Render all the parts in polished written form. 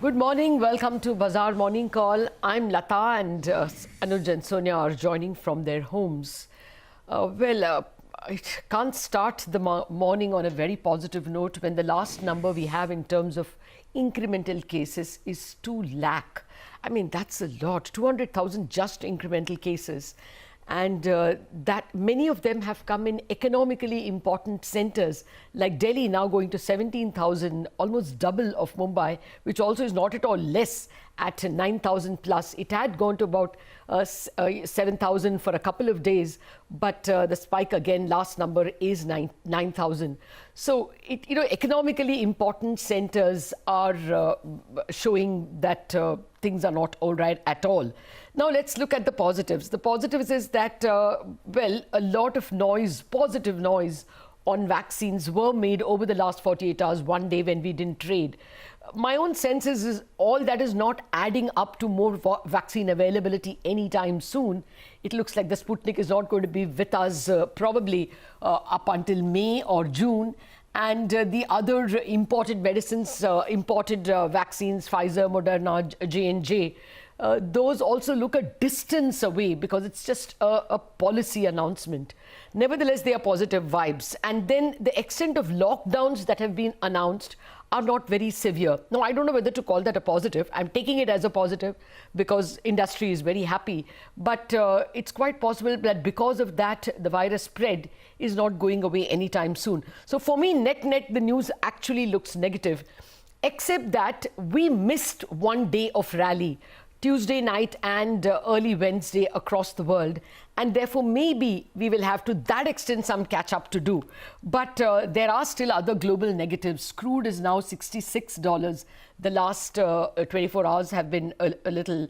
Good morning. Welcome to Bazaar Morning Call. I'm Lata and Anuj and Sonia are joining from their homes. I can't start the morning on a very positive note when the last number we have in terms of incremental cases is 2 lakh. I mean, that's a lot. 200,000 just incremental cases. And that many of them have come in economically important centers like Delhi, now going to 17,000, almost double of Mumbai, which also is not at all less at 9,000 plus. It had gone to about 7,000 for a couple of days, but the spike again, last number is 9,000. So, economically important centers are showing that things are not all right at all. Now, let's look at the positives. The positives is that, a lot of noise, positive noise on vaccines were made over the last 48 hours, one day when we didn't trade. My own sense is all that is not adding up to more vaccine availability anytime soon. It looks like the Sputnik is not going to be with us probably up until May or June. And the other imported medicines, imported vaccines, Pfizer, Moderna, J&J, those also look a distance away because it's just a policy announcement. Nevertheless, they are positive vibes. And then the extent of lockdowns that have been announced are not very severe. Now, I don't know whether to call that a positive. I'm taking it as a positive because industry is very happy. But it's quite possible that because of that, the virus spread is not going away anytime soon. So for me, net, the news actually looks negative, except that we missed one day of rally, Tuesday night and early Wednesday across the world. And therefore, maybe we will have to that extent some catch up to do. But there are still other global negatives. Crude is now $66. The last 24 hours have been a little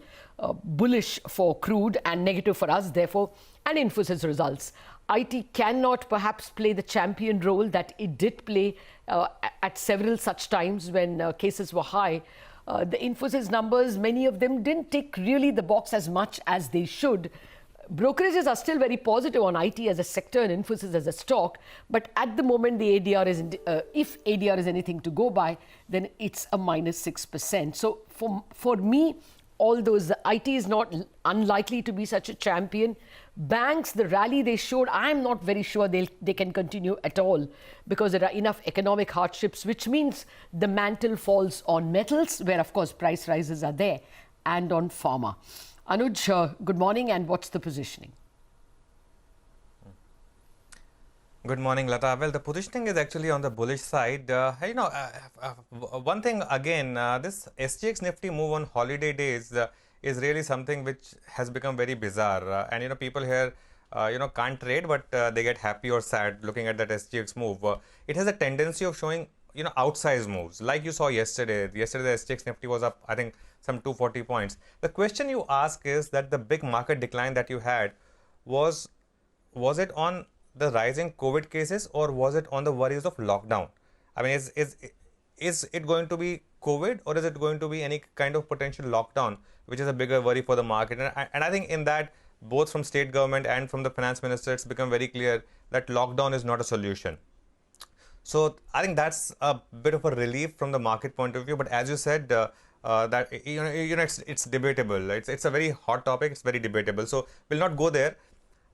bullish for crude and negative for us, therefore, and Infosys results. IT cannot perhaps play the champion role that it did play at several such times when cases were high. The Infosys numbers, many of them didn't tick really the box as much as they should. Brokerages are still very positive on IT as a sector and Infosys as a stock, but at the moment the ADR is, if ADR is anything to go by, then it's a minus 6%. So for me, all those, IT is not unlikely to be such a champion. Banks, the rally they showed, I'm not very sure they can continue at all because there are enough economic hardships, which means the mantle falls on metals, where of course price rises are there, and on pharma. Anuj, good morning, and what's the positioning? Good morning, Lata. Well, the positioning is actually on the bullish side. One thing again, this SGX Nifty move on holiday days is really something which has become very bizarre. And people here, can't trade, but they get happy or sad looking at that SGX move. It has a tendency of showing, outsized moves, like you saw yesterday. Yesterday, the SGX Nifty was up, I think, some 240 points. The question you ask is that the big market decline that you had was it on the rising COVID cases or was it on the worries of lockdown? I mean, is it going to be COVID or is it going to be any kind of potential lockdown, which is a bigger worry for the market? And I think in that, both from state government and from the finance minister, it's become very clear that lockdown is not a solution. So I think that's a bit of a relief from the market point of view. But as you said, that it's debatable. It's a very hot topic. It's very debatable. So we'll not go there.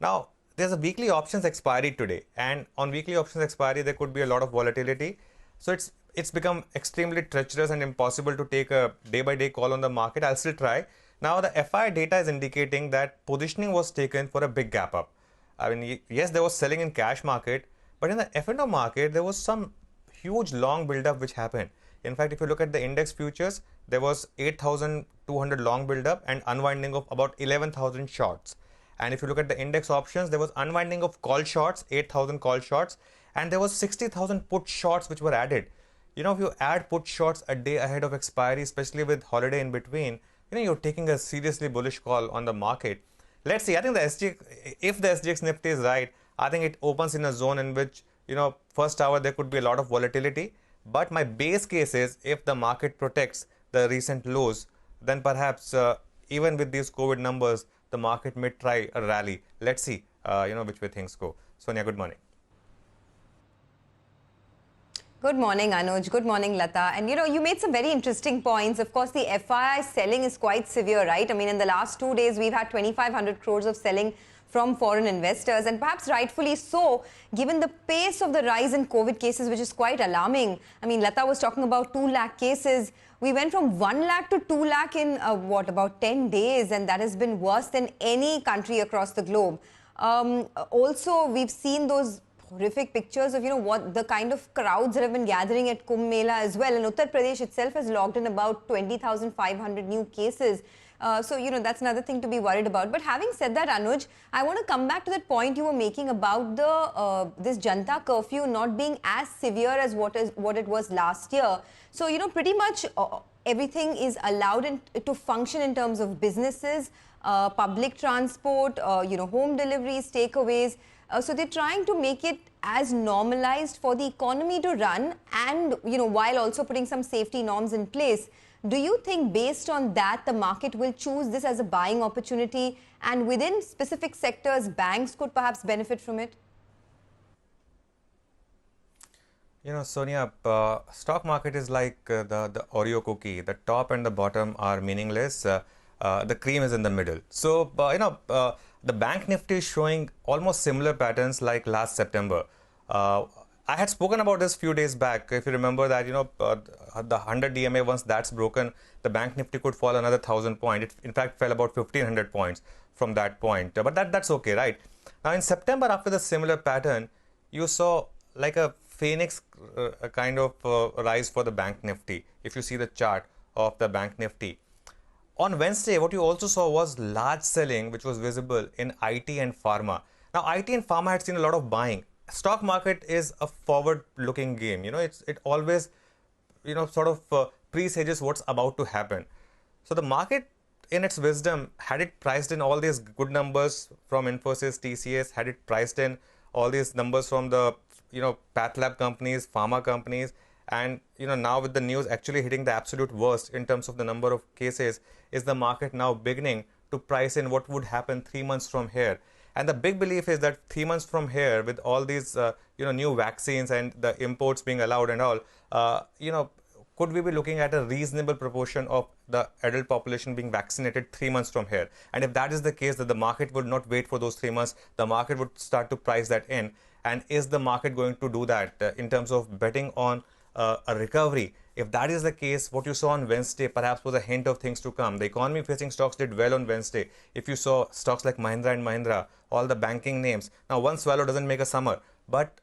Now, there's a weekly options expiry today, and on weekly options expiry, there could be a lot of volatility. So it's become extremely treacherous and impossible to take a day-by-day call on the market. I'll still try. Now, the FI data is indicating that positioning was taken for a big gap up. I mean, yes, there was selling in cash market, but in the F&O market, there was some huge long build-up which happened. In fact, if you look at the index futures, there was 8,200 long build-up and unwinding of about 11,000 shorts. And if you look at the index options, there was unwinding of call shorts, 8,000 call shorts, and there was 60,000 put shorts which were added. If you add put shorts a day ahead of expiry, especially with holiday in between, you're taking a seriously bullish call on the market. Let's see. I think if the SGX Nifty is right, I think it opens in a zone in which, first hour there could be a lot of volatility. But my base case is if the market protects the recent lows, then perhaps even with these COVID numbers, the market may try a rally. Let's see, which way things go. Sonia, good morning. Good morning, Anuj. Good morning, Lata. And you made some very interesting points. Of course, the FII selling is quite severe, right? I mean, in the last 2 days, we've had 2,500 crores of selling from foreign investors, and perhaps rightfully so, given the pace of the rise in COVID cases, which is quite alarming. I mean, Lata was talking about 2 lakh cases. We went from 1 lakh to 2 lakh in about 10 days, and that has been worse than any country across the globe. Also, we've seen those horrific pictures of what the kind of crowds that have been gathering at Kumbh Mela as well, and Uttar Pradesh itself has logged in about 20,500 new cases. So that's another thing to be worried about. But having said that, Anuj, I want to come back to that point you were making about the this Janta curfew not being as severe as what it was last year. So pretty much everything is allowed to function in terms of businesses, public transport, home deliveries, takeaways. So they're trying to make it as normalized for the economy to run, and while also putting some safety norms in place. Do you think based on that the market will choose this as a buying opportunity, and within specific sectors banks could perhaps benefit from it? Sonia, stock market is like the Oreo cookie. The top and the bottom are meaningless. The cream is in the middle. So, the bank nifty is showing almost similar patterns like last September. I had spoken about this few days back. If you remember that, the 100 DMA, once that's broken, the bank nifty could fall another 1,000 points. It in fact fell about 1,500 points from that point. But that's okay, right? Now in September, after the similar pattern, you saw like a phoenix kind of rise for the bank nifty. If you see the chart of the bank nifty. On Wednesday, what you also saw was large selling, which was visible in IT and pharma. Now, IT and pharma had seen a lot of buying. Stock market is a forward-looking game. It always, sort of presages what's about to happen. So the market, in its wisdom, had it priced in all these good numbers from Infosys, TCS, had it priced in all these numbers from the, path lab companies, pharma companies, and now with the news actually hitting the absolute worst in terms of the number of cases, is the market now beginning to price in what would happen 3 months from here? And the big belief is that 3 months from here, with all these new vaccines and the imports being allowed and all, could we be looking at a reasonable proportion of the adult population being vaccinated 3 months from here? And if that is the case, that the market would not wait for those 3 months, the market would start to price that in. And is the market going to do that in terms of betting on a recovery? If that is the case, what you saw on Wednesday perhaps was a hint of things to come. The economy facing stocks did well on Wednesday. If you saw stocks like Mahindra and Mahindra, all the banking names. Now, one swallow doesn't make a summer, but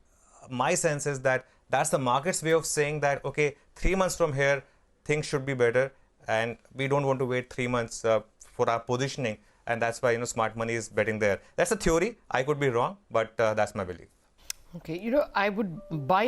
my sense is that that's the market's way of saying that, okay, 3 months from here, things should be better, and we don't want to wait 3 months for our positioning, and that's why smart money is betting there. That's a theory. I could be wrong, but that's my belief. Okay, I would buy